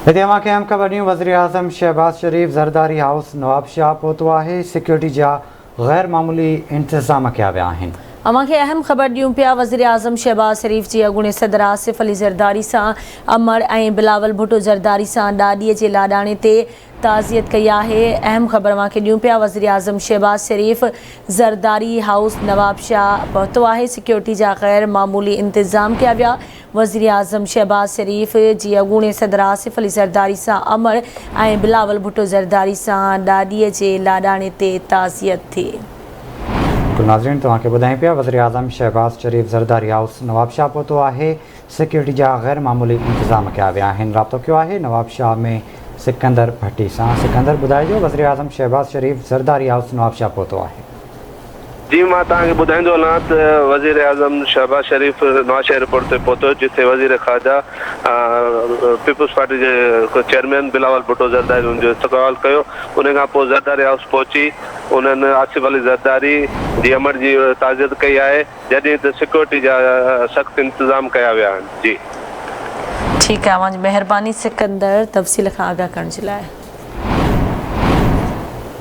हिते अवांखे अहम ख़बर वज़ीर आज़म शहबाज शरीफ ज़रदारी हाउस नवाबशाह पहुतो है। सिक्योरिटी जा गैर मामूली इंतज़ाम किया विया आहिनि। अवांखे अहम ख़बर ॾियूं पिया। वज़ीर आज़म शहबाज शरीफ जी अॻूणे सदर आसिफ अली ज़रदारी सां अमर ऐं बिलावल भुट्टो ज़रदारी सां ॾाॾीअ जे लाॾाणे ते ताज़ियत कई आहे। अहम ख़बर अवांखे ॾियूं पिया। वज़ीर आज़म शहबाज शरीफ ज़रदारी हाउस नवाबशाह पहुतो आहे। सिक्योरिटी जा गैर मामूली इंतज़ाम किया विया। वज़ीर आज़म शहबाज शरीफ जी अॻूणे सदर आसिफ अली ज़रदारी सां अमर ऐं बिलावल भुट्टो ज़रदारी सां ॾाॾीअ जे लाॾाणे ते ताज़ियत थी। नाज़रीन तव्हांखे ॿुधायूं पिया वज़ीर आज़म शहबाज शरीफ ज़रदारी हाउस नवाबशाह पहुतो आहे। सिक्योरिटी जा गैर मामूली इंतज़ाम किया विया आहिनि। राब्तो कयो आहे नवाबशाह में सिकंदर भट्टी सां। सिकंदर ॿुधाइजो वज़ीर आज़म शहबाज शरीफ ज़रदारी हाउस नवाबशाह पहुतो आहे। जी मां तव्हांखे ॿुधाईंदो हलां त वज़ीर आज़म शहबाज शरीफ नवांशहर एयरपोर्ट ते पहुतो, जिथे वज़ीर ख़ारजा पीपल्स पार्टी जे चेयरमैन बिलावल भुट्टो ज़रदारी उनजो इस्तक़बाल कयो। उन खां पोइ ज़रदारी हाउस पहुची उन्हनि आसिफ अली ज़रदारी जी अमर जी ताज़ियत कई आहे, जॾहिं त सिक्योरिटी जा सख़्तु इंतज़ाम कया विया आहिनि। जी ठीकु आहे, मुंहिंजी महिरबानी सिकंदर तफ़सील खां आगाह करण जे लाइ।